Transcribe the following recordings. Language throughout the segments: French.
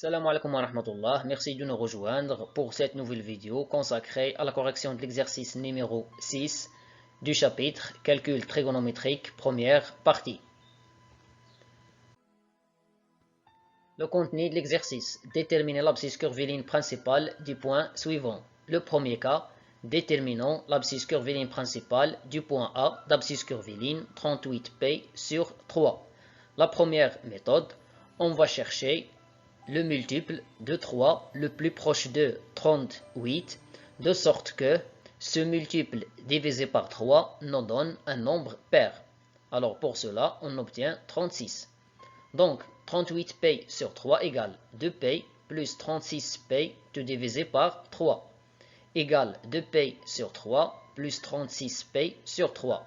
Salam alaikum wa rahmatullah, merci de nous rejoindre pour cette nouvelle vidéo consacrée à la correction de l'exercice numéro 6 du chapitre Calcul trigonométrique, première partie. Le contenu de l'exercice: déterminer l'abscisse curviligne principale du point suivant. Le premier cas, déterminons l'abscisse curviligne principale du point A d'abscisse curviligne 38π sur 3. La première méthode, on va chercher le multiple de 3 le plus proche de 38, de sorte que ce multiple divisé par 3 nous donne un nombre pair. Alors pour cela, on obtient 36. Donc 38π sur 3 égale 2π plus 36π tout divisé par 3 égale 2π sur 3 plus 36π sur 3.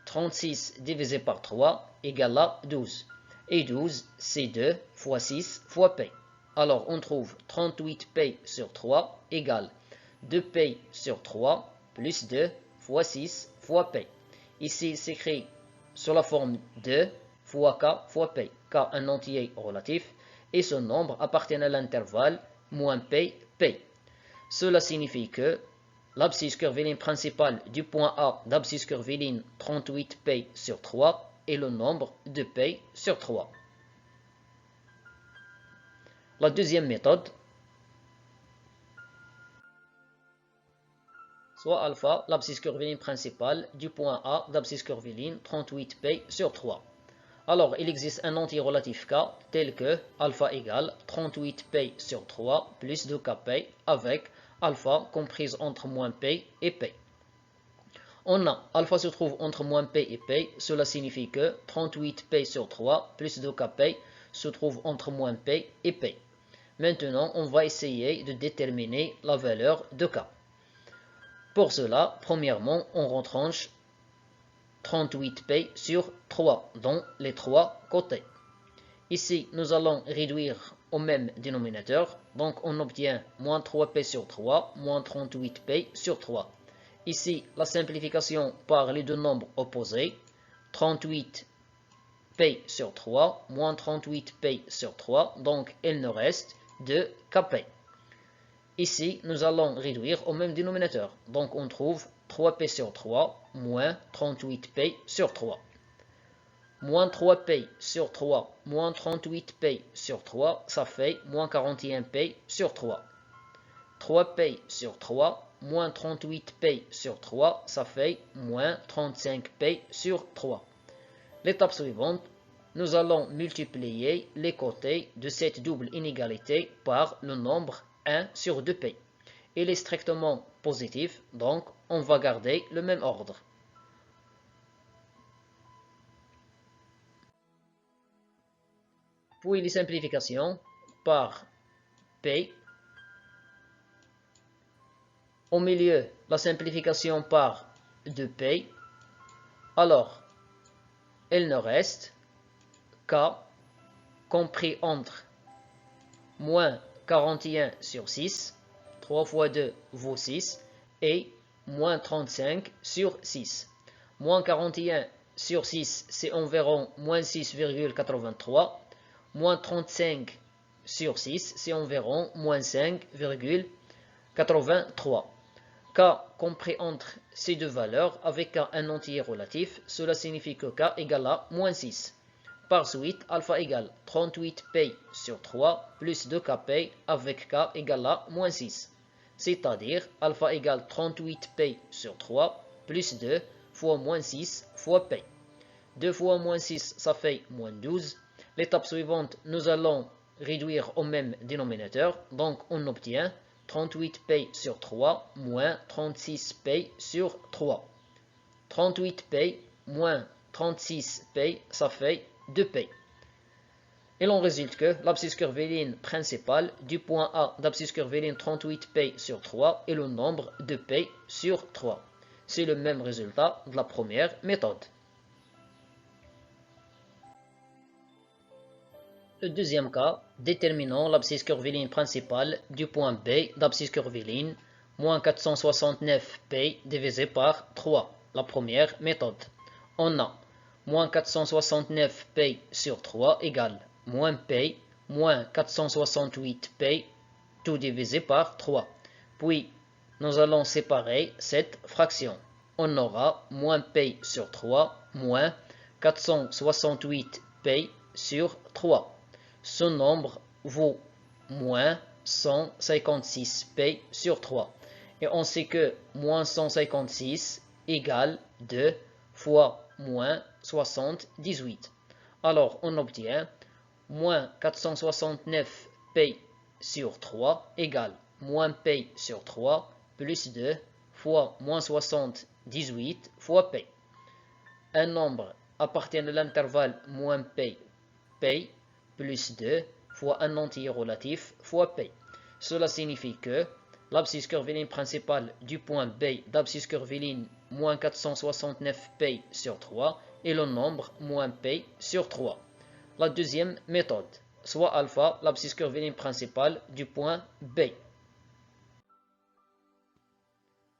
36 divisé par 3 égale à 12. Et 12, c'est 2 fois 6 fois p. Alors on trouve 38π sur 3 égale 2π sur 3 plus 2 fois 6 fois p. Ici s'écrit sous la forme 2 fois k fois p, k un entier relatif, et ce nombre appartient à l'intervalle moins p, p. Cela signifie que l'abscisse curviligne principale du point A d'abscisse curviligne 38π sur 3 est le nombre de π sur 3. La deuxième méthode, soit alpha, l'abscisse curviligne principale du point A d'abscisse curviligne 38π sur 3. Alors, il existe un entier relatif k tel que alpha égale 38π sur 3 plus 2kp avec alpha comprise entre moins p et p. On a alpha se trouve entre moins p et p, cela signifie que 38p sur 3 plus 2kp se trouve entre moins p et p. Maintenant, on va essayer de déterminer la valeur de k. Pour cela, premièrement, on retranche 38p sur 3 dans les trois côtés. Ici, nous allons réduire au même dénominateur, donc on obtient moins 3p sur 3, moins 38p sur 3. Ici, la simplification par les deux nombres opposés, 38p sur 3, moins 38p sur 3, donc il nous reste 2kp. Ici, nous allons réduire au même dénominateur, donc on trouve 3p sur 3, moins 38p sur 3. Moins 3p sur 3, moins 38p sur 3, ça fait moins 41p sur 3. 3p sur 3, moins 38p sur 3, ça fait moins 35p sur 3. L'étape suivante, nous allons multiplier les côtés de cette double inégalité par le nombre 1 sur 2p. Il est strictement positif, donc on va garder le même ordre. Puis les simplifications par p. Au milieu, la simplification par 2p. Alors, il nous reste k compris entre moins 41 sur 6, 3 fois 2 vaut 6, et moins 35 sur 6. Moins 41 sur 6, c'est environ moins 6,83. Moins 35 sur 6, c'est environ moins 5,83. K compris entre ces deux valeurs avec K un entier relatif, cela signifie que K égale à moins 6. Par suite, alpha égale 38p sur 3 plus 2kp avec k égale à moins 6. C'est-à-dire alpha égale 38p sur 3 plus 2 fois moins 6 fois p. 2 fois moins 6, ça fait moins 12. L'étape suivante, nous allons réduire au même dénominateur. Donc on obtient 38p sur 3 moins 36p sur 3. 38p moins 36p, ça fait 2p. Il en résulte que l'abscisse curviligne principale du point A d'abscisse curviligne 38p sur 3 est le nombre de p sur 3. C'est le même résultat de la première méthode. Le deuxième cas, déterminons l'abscisse curviligne principale du point B d'abscisse curviligne moins 469p divisé par 3. La première méthode. On a moins 469p sur 3 égale moins p moins 468p, tout divisé par 3. Puis, nous allons séparer cette fraction. On aura moins p sur 3 moins 468p sur 3. Ce nombre vaut moins 156p sur 3. Et on sait que moins 156 égale 2 fois moins 78. Alors, on obtient moins 469p sur 3 égale moins p sur 3 plus 2 fois moins 78 fois p. Un nombre appartient à l'intervalle moins p, p plus 2 fois un entier relatif fois p. Cela signifie que l'abscisse curviligne principale du point B d'abscisse curviligne moins 469p sur 3 est le nombre moins p sur 3. La deuxième méthode, soit alpha, l'abscisse curviligne principale du point B.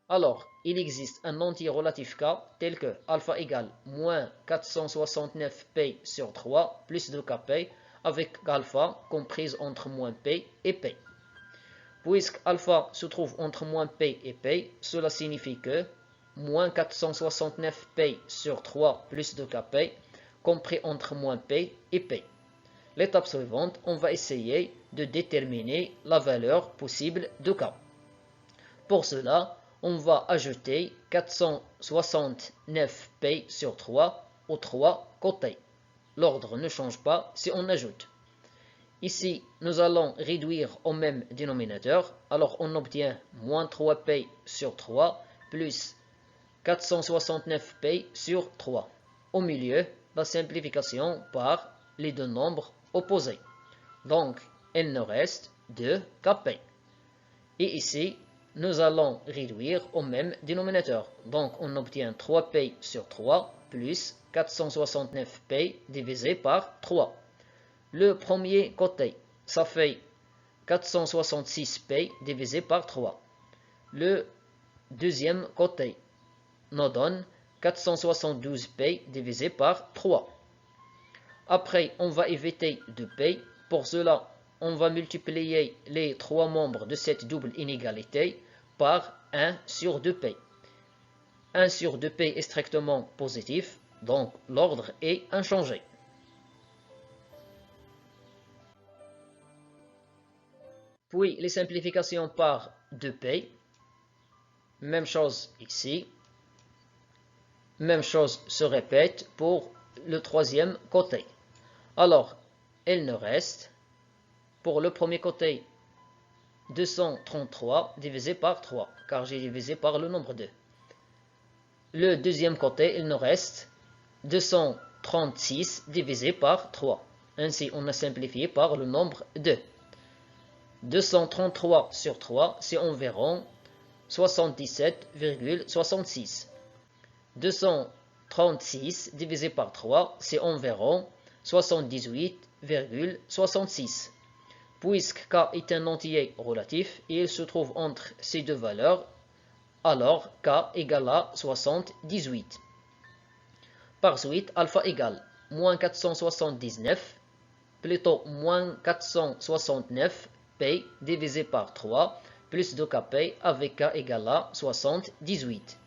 Alors, il existe un entier relatif K tel que alpha égale moins 469p sur 3 plus 2kp avec alpha comprise entre moins p et p. Puisque alpha se trouve entre moins p et p, cela signifie que moins 469p sur 3 plus 2kp compris entre moins p et p. L'étape suivante, on va essayer de déterminer la valeur possible de k. Pour cela, on va ajouter 469p sur 3 aux trois côtés. L'ordre ne change pas si on ajoute. Ici, nous allons réduire au même dénominateur, alors on obtient moins 3p sur 3 plus 469p sur 3. Au milieu, la simplification par les deux nombres opposés. Donc, il nous reste 2kp. Et ici, nous allons réduire au même dénominateur. Donc, on obtient 3p sur 3 plus 469p divisé par 3. Le premier côté, ça fait 466p divisé par 3. Le deuxième côté nous donne 472p divisé par 3. Après, on va éviter de p. Pour cela, on va multiplier les trois membres de cette double inégalité par 1 sur 2p. 1 sur 2p est strictement positif, donc l'ordre est inchangé. Puis les simplifications par 2p. Même chose ici. Même chose se répète pour le troisième côté. Alors, il nous reste, pour le premier côté, 233 divisé par 3, car j'ai divisé par le nombre 2. Le deuxième côté, il nous reste 236 divisé par 3. Ainsi, on a simplifié par le nombre 2. 233 sur 3, c'est environ 77,66. 236 divisé par 3, c'est environ 78,66. Puisque k est un entier relatif et il se trouve entre ces deux valeurs, alors k égale à 78. Par suite, alpha égale moins 479, plutôt moins 469 p divisé par 3 plus 2kp avec k égale à 78.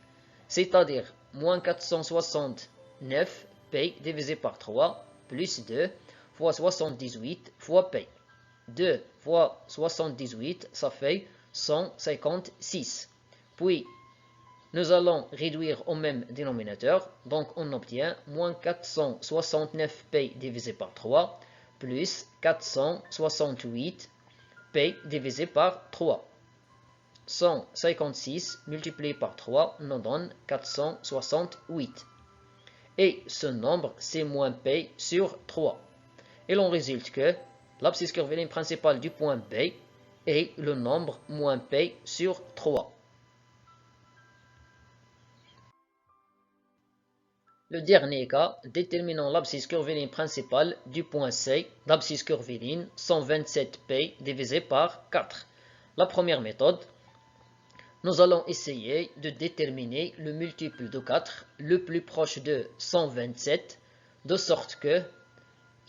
C'est-à-dire moins 469 p divisé par 3 plus 2 fois 78 fois p. 2 fois 78, ça fait 156. Puis, nous allons réduire au même dénominateur, donc on obtient moins 469p divisé par 3 plus 468p divisé par 3. 156 multiplié par 3 nous donne 468. Et ce nombre, c'est moins p sur 3. Et l'on résulte que l'abscisse curviligne principale du point B est le nombre moins p sur 3. Le dernier cas, déterminons l'abscisse curviligne principale du point C d'abscisse curviligne 127p divisé par 4. La première méthode, nous allons essayer de déterminer le multiple de 4 le plus proche de 127, de sorte que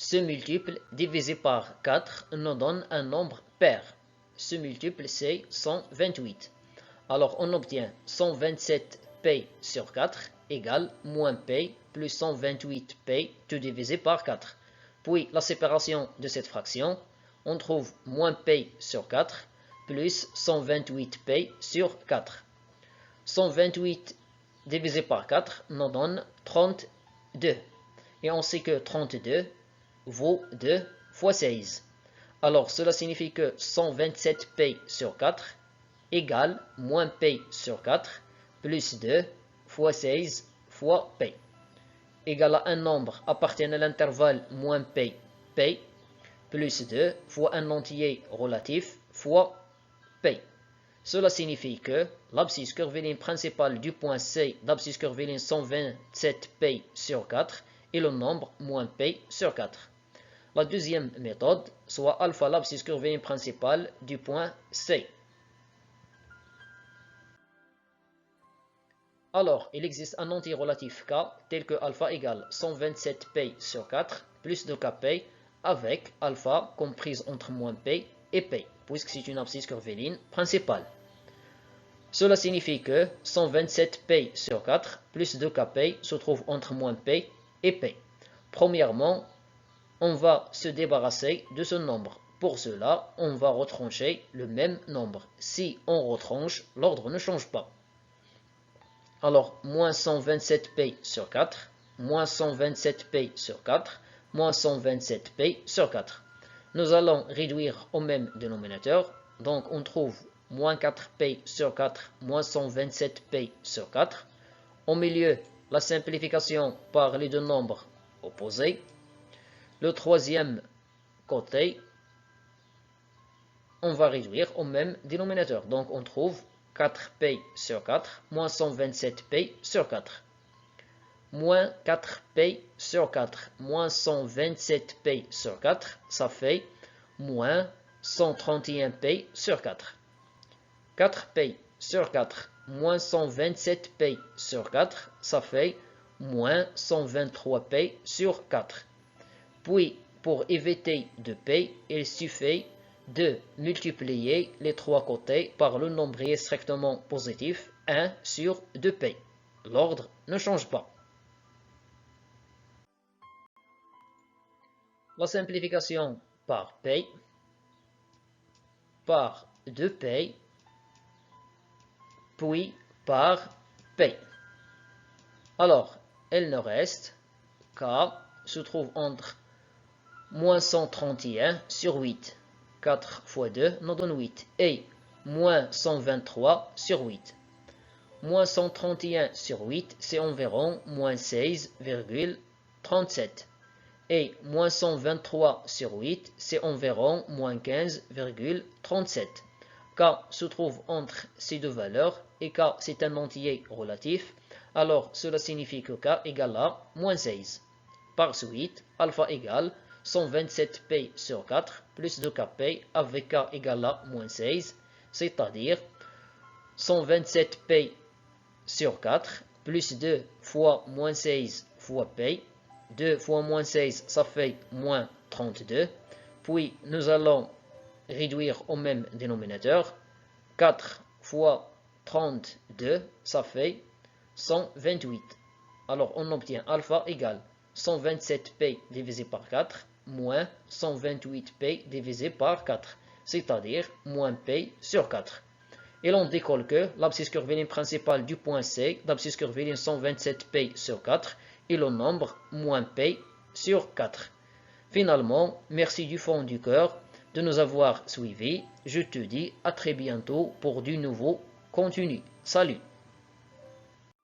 Ce multiple divisé par 4 nous donne un nombre pair. Ce multiple c'est 128. Alors on obtient 127p sur 4 égale moins p plus 128p tout divisé par 4. Puis la séparation de cette fraction, on trouve moins p sur 4 plus 128p sur 4. 128 divisé par 4 nous donne 32. Et on sait que 32 vaut 2 fois 16. Alors cela signifie que 127p sur 4 égale moins p sur 4 plus 2 fois 16 fois p égale à un nombre appartenant à l'intervalle moins p, p plus 2 fois un entier relatif fois p. Cela signifie que l'abscisse curviligne principale du point C d'abscisse curviligne 127p sur 4 est le nombre moins p sur 4. La deuxième méthode, soit alpha l'abscisse curviligne principale du point C. Alors, il existe un entier relatif k tel que alpha égale 127p sur 4 plus 2kp avec alpha comprise entre moins p et p, puisque c'est une abscisse curviligne principale. Cela signifie que 127p sur 4 plus 2kp se trouve entre moins p et p. Premièrement, on va se débarrasser de ce nombre. Pour cela, on va retrancher le même nombre. Si on retranche, l'ordre ne change pas. Alors, moins 127p sur 4, moins 127p sur 4, moins 127p sur 4. Nous allons réduire au même dénominateur. Donc, on trouve moins 4p sur 4, moins 127p sur 4. Au milieu, la simplification par les deux nombres opposés. Le troisième côté, on va réduire au même dénominateur. Donc, on trouve 4p sur 4, moins 127p sur 4. Moins 4p sur 4, moins 127p sur 4, ça fait moins 131p sur 4. 4p sur 4, moins 127p sur 4, ça fait moins 123p sur 4. Puis, pour éviter de p, il suffit de multiplier les trois côtés par le nombril strictement positif 1 sur 2p. L'ordre ne change pas. La simplification par p, par 2p, puis par p. Alors, il nous reste k se trouve entre moins 131 sur 8. 4 fois 2 nous donne 8. Et moins 123 sur 8. Moins 131 sur 8, c'est environ moins 16,37. Et moins 123 sur 8, c'est environ moins 15,37. K se trouve entre ces deux valeurs et K c'est un entier relatif. Alors cela signifie que K égale à moins 16. Par suite, alpha égale 127p sur 4 plus 2kp avec k égale à moins 16, c'est-à-dire 127p sur 4 plus 2 fois moins 16 fois p. 2 fois moins 16, ça fait moins 32. Puis nous allons réduire au même dénominateur. 4 fois 32, ça fait 128. Alors on obtient alpha égale 127p divisé par 4 moins 128p divisé par 4, c'est-à-dire moins p sur 4. Et l'on décolle que l'abscisse curviligne principale du point C d'abscisse curviligne 127p sur 4 est le nombre moins p sur 4. Finalement, merci du fond du cœur de nous avoir suivis. Je te dis à très bientôt pour du nouveau contenu. Salut!